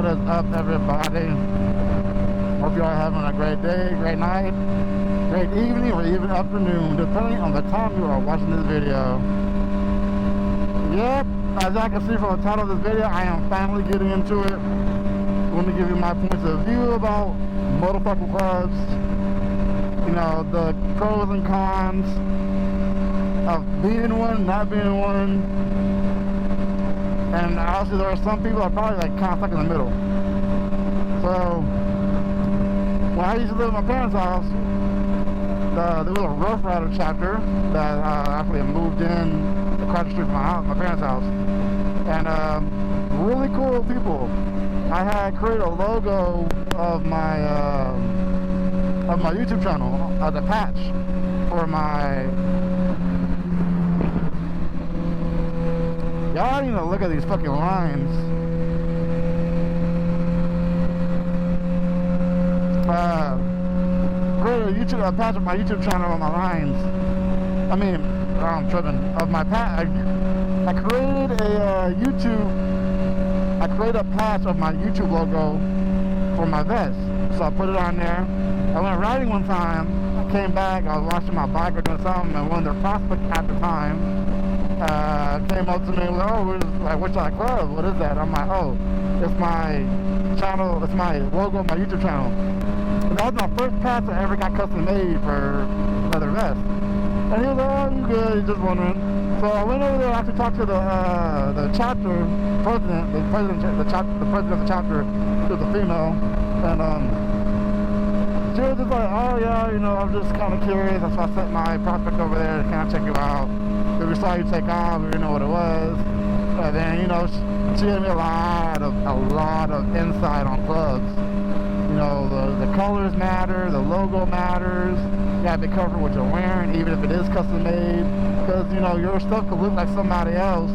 is up, everybody? Hope you are having a great day, great night, great evening, or even afternoon, depending on the time you are watching this video. Yep, as I can see from the title of this video, I am finally getting into it. I'm going to give you my points of view about motorcycle clubs, you know, the pros and cons of being one, not being one. And obviously there are some people that are probably like kind of stuck in the middle. So when I used to live in my parents' house, there was a Rough Rider chapter that actually moved in across the street from my parents' house. And really cool people. I had created a logo of my YouTube channel as a patch for my. Y'all need to look at these fucking lines. Created a patch of my YouTube channel on my lines. I mean, I'm tripping. Of my patch, I created a I created a patch of my YouTube logo for my vest. So I put it on there. I went riding one time. I came back. I was watching my bike or doing something, and one of their prospects at the time came up to me and was like, "Oh, what's that club? What is that?" I'm like, "Oh, it's my channel. It's my logo on my YouTube channel." And that was my first patch I ever got custom made for another vest. And he was like, "Oh, I'm good. He's just wondering." So I went over there and actually talked to the chapter president, the president of the chapter. She was a female, and she was just like, "Oh yeah, you know, I'm just kind of curious. That's why I sent my prospect over there to kind of check you out. We saw you take off. We didn't know what it was." And then, you know, she gave me a lot of insight on clubs. You know, the colors matter, the logo matters. You gotta be careful what you're wearing, even if it is custom made, because you know your stuff could look like somebody else,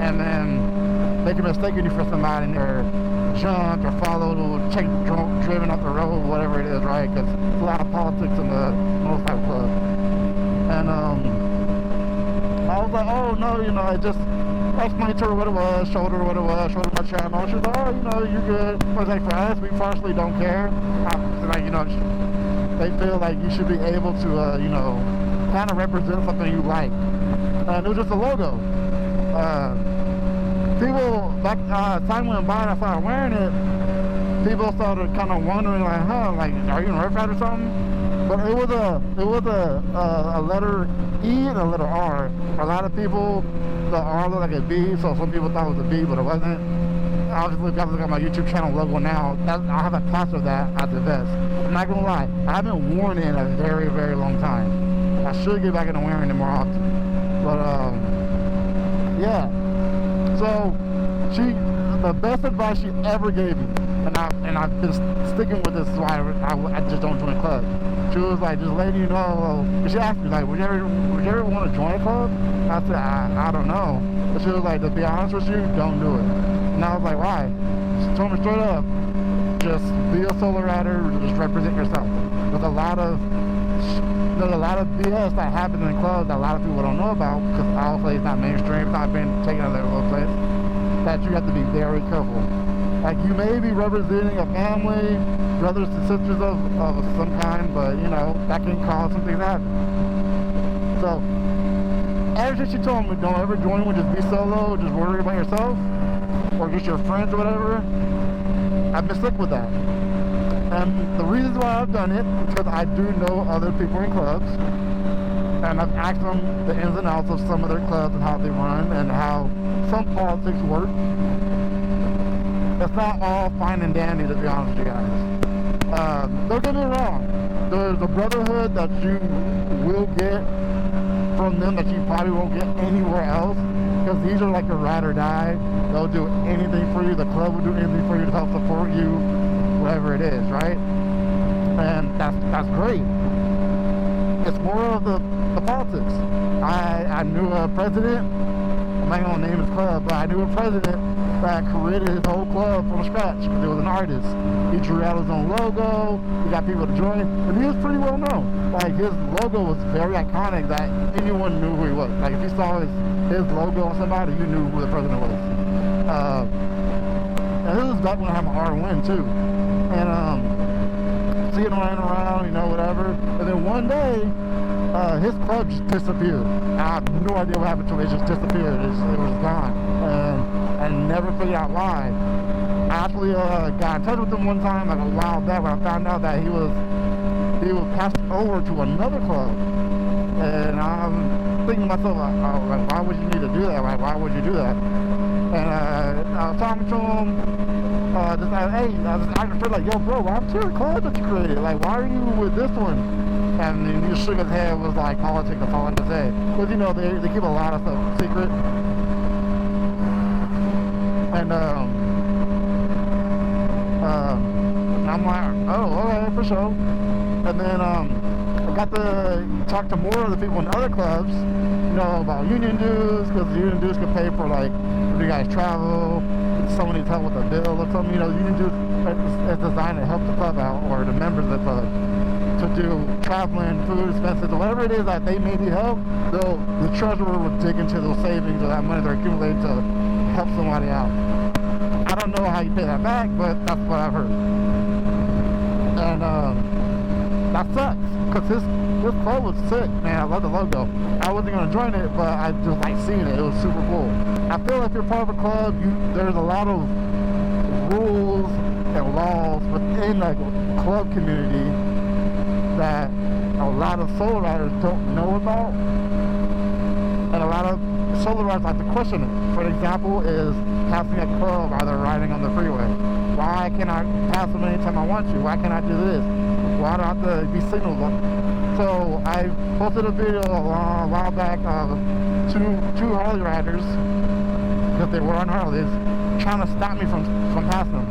and then make a mistake of you for somebody and they're jumped or followed or driven up the road, whatever it is, right? Because there's a lot of politics in the motorcycle club. And I was like, "Oh no, you know, I just explained to her what it was, showed her what it was, showed her my channel." She was like, "Oh, you know, you're good." I was like, "For us, we partially don't care." Like, you know, they feel like you should be able to, you know, kind of represent something you like. And it was just a logo. People, back time went by and I started wearing it, people started kind of wondering, like, like, are you in Rough Rider or something? But it was a letter E and a letter R. A lot of people, the R looked like a B, so some people thought it was a B, but it wasn't. Obviously, if you look at my YouTube channel logo now, I have a patch of that at the vest. I'm not gonna lie, I haven't worn it in a very, very long time. I should get back into wearing it more often. But yeah. So the best advice she ever gave me, and I've been sticking with this, why I just don't join clubs. She was like, just letting you know. She asked me like, would you ever want to join a club? I said, I don't know. But she was like, to be honest with you, don't do it. And I was like, why? She told me straight up, just be a solo rider, just represent yourself. There's a lot of BS that happens in clubs that a lot of people don't know about, because obviously it's not mainstream, it's not being taken out of their little place, that you have to be very careful. Like, you may be representing a family, brothers and sisters of some kind, but you know, that can cause something to happen. So everything she told me, don't ever join one, just be solo, just worry about yourself, or just your friends or whatever. I've been stuck with that. And the reasons why I've done it, because I do know other people in clubs, and I've asked them the ins and outs of some of their clubs and how they run and how some politics work. It's not all fine and dandy, to be honest with you guys. Don't get me wrong, there's a brotherhood that you will get from them that you probably won't get anywhere else, because these are like a ride or die. They'll do anything for you. The club will do anything for you to help support you, whatever it is, right? And that's great. It's more of the politics. I knew a president, I'm not gonna name his club, but I knew a president that created his whole club from scratch because he was an artist. He drew out his own logo, he got people to join, and he was pretty well known. Like, his logo was very iconic that anyone knew who he was. Like, if you saw his logo on somebody, you knew who the president was. And this was back when I had my R1 too. And seeing him running around, you know, whatever. And then one day, his club just disappeared. I have no idea what happened to it. It just disappeared. It was gone. And I never figured out why. I actually got in touch with him one time, like a while back, when I found out that he was passed over to another club. And I'm thinking to myself, like, why would you need to do that? Like, why would you do that? And I was talking to him, just like, hey, I was just like, yo, bro, I'm two clubs that you created. Like, why are you with this one? And he just shook his head, was like, politics, that's all I can say. Because, you know, they keep a lot of stuff secret. And I'm like, oh, okay, for sure. And then I got to talk to more of the people in other clubs, you know, about union dues, because the union dues could pay for, like, if you guys travel, if someone needs help with a bill or something, you know, union dues is designed to help the club out, or the members of the club, to do traveling, food expenses, or whatever it is that they may need help. So the treasurer would dig into those savings or that money they're accumulating to help somebody out. I don't know how you pay that back, but that's what I've heard. And that sucks, because this club was sick, man. I love the logo. I wasn't going to join it, but I just like seeing it. It was super cool. I feel like if you're part of a club, there's a lot of rules and laws within the club community that a lot of solo riders don't know about. And a lot of solo riders like to question it. For example, is passing a club while they're riding on the freeway. Why can't I pass them anytime I want to? Why can't I do this? Why do I have to be signaled? So I posted a video a while back of two Harley riders, because they were on Harleys, trying to stop me from passing them.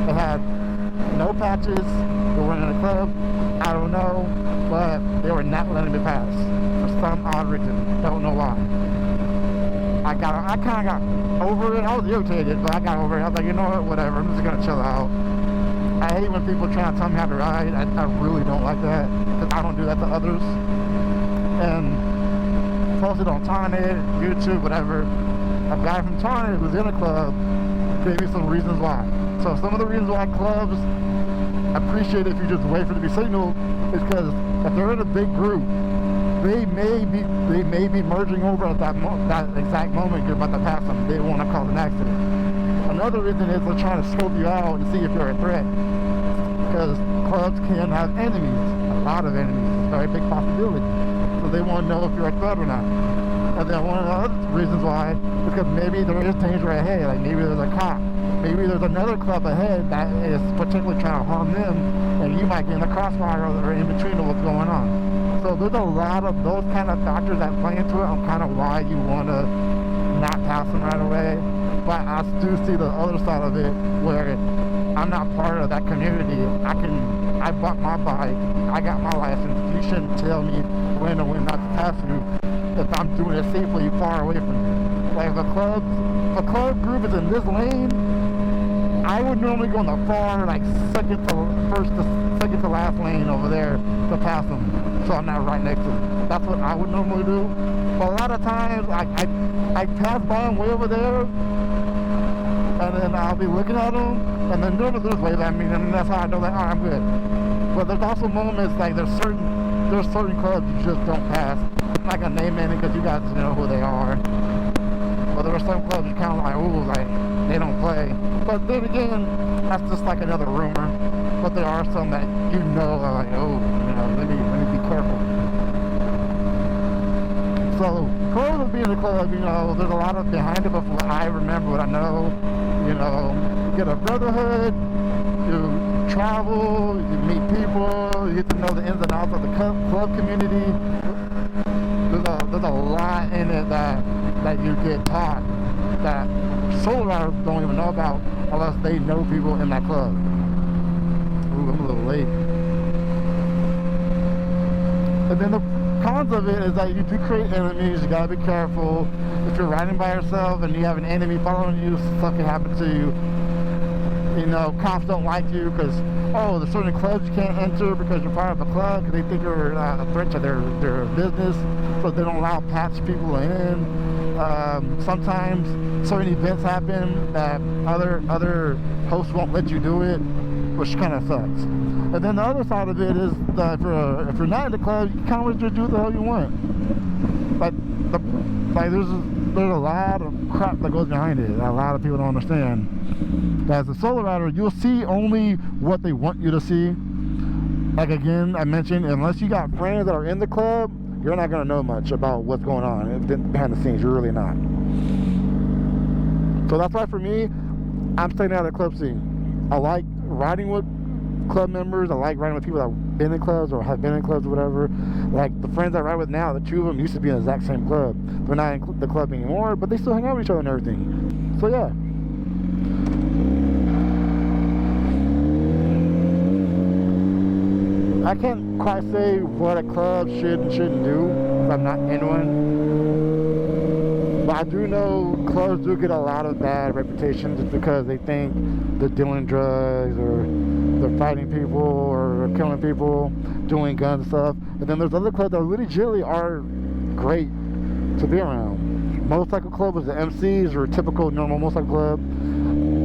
They had no patches, they weren't in a club, I don't know, but they were not letting me pass for some odd reason. Don't know why. I kind of got over it. I was irritated, but I got over it. I was like, you know what, whatever, I'm just gonna chill out. I hate when people try to tell me how to ride. I really don't like that, because I don't do that to others. And posted on Tawny, YouTube, whatever. A guy from Tawny who's in a club gave me some reasons why. So some of the reasons why clubs appreciate if you just wait for it to be signaled is because if they're in a big group, they may be merging over at that exact moment you're about to pass them. They don't want to cause an accident. Another reason is they're trying to scope you out and see if you're a threat, because clubs can have enemies, a lot of enemies. It's a very big possibility. So they want to know if you're a threat or not. And then one of the other reasons why is because maybe there is danger ahead. Like maybe there's a cop. Maybe there's another club ahead that is particularly trying to harm them, and you might get in the crossfire or in between of what's going on. So there's a lot of those kind of factors that play into it on kind of why you want to not pass them right away. But I do see the other side of it, where I'm not part of that community. I bought my bike, I got my license. You shouldn't tell me when or when not to pass you if I'm doing it safely far away from you. Like if a club group is in this lane, I would normally go in the far, like second to last lane over there to pass them, so I'm not right next to them. That's what I would normally do. But a lot of times, I pass by them way over there, and then I'll be looking at them, and then they'll just wave at me, and that's how I know that, oh, I'm good. But there's also moments, like there's certain clubs you just don't pass. I'm not gonna name any because you guys know who they are. But there are some clubs you kind of like, ooh, like they don't play. But then again, that's just like another rumor. But there are some that you know are like, oh, you know, let me be careful. So clubs of being a club, you know, there's a lot of behind it, but from what I remember, what I know, you know, you get a brotherhood, you travel, you meet people, you get to know the ins and outs of the club community. There's a lot in it that you get taught that solo riders don't even know about unless they know people in that club. Ooh, I'm a little late. And then the cons of it is that you do create enemies. You gotta be careful. If you're riding by yourself and you have an enemy following you, something can happen to you. You know, cops don't like you because, oh, there's certain clubs you can't enter because you're part of a club because they think you're a threat to their business, so they don't allow patch people in. Sometimes certain events happen that other hosts won't let you do it, which kind of sucks. And then the other side of it is that if you're not in the club, you kind of just do what the hell you want. Like there's a lot of crap that goes behind it. A lot of people don't understand. As a solo rider, you'll see only what they want you to see. Like again, I mentioned, unless you got friends that are in the club, you're not gonna know much about what's going on behind the scenes. You're really not. So that's why for me, I'm staying out of the club scene. I like riding with club members. I like riding with people that have been in clubs or have been in clubs or whatever. Like the friends I ride with now, the two of them used to be in the exact same club. They're not in the club anymore, but they still hang out with each other and everything. So yeah. I can't quite say what a club should and shouldn't do if I'm not in one. But I do know clubs do get a lot of bad reputation just because they think they're doing drugs or they're fighting people or killing people, doing guns and stuff. And then there's other clubs that legitimately are great to be around. Motorcycle club is the MCs or typical normal motorcycle club.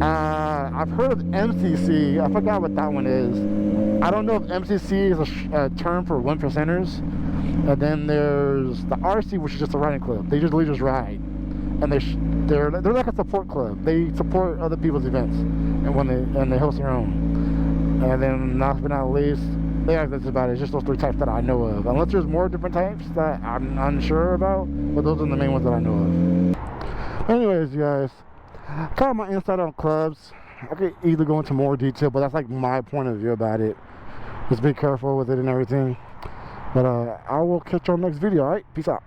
I've heard of MCC. I forgot what that one is. I don't know if MCC is a term for 1%ers. And then there's the RC, which is just a riding club. They just ride, and they're like a support club. They support other people's events, and they host their own. And then last but not least, that's about it. It's just those three types that I know of. Unless there's more different types that I'm unsure about, but those are the main ones that I know of. Anyways, you guys, kind of my insight on clubs. I could either go into more detail, but that's like my point of view about it. Just be careful with it and everything. But I will catch you on the next video, alright? Peace out.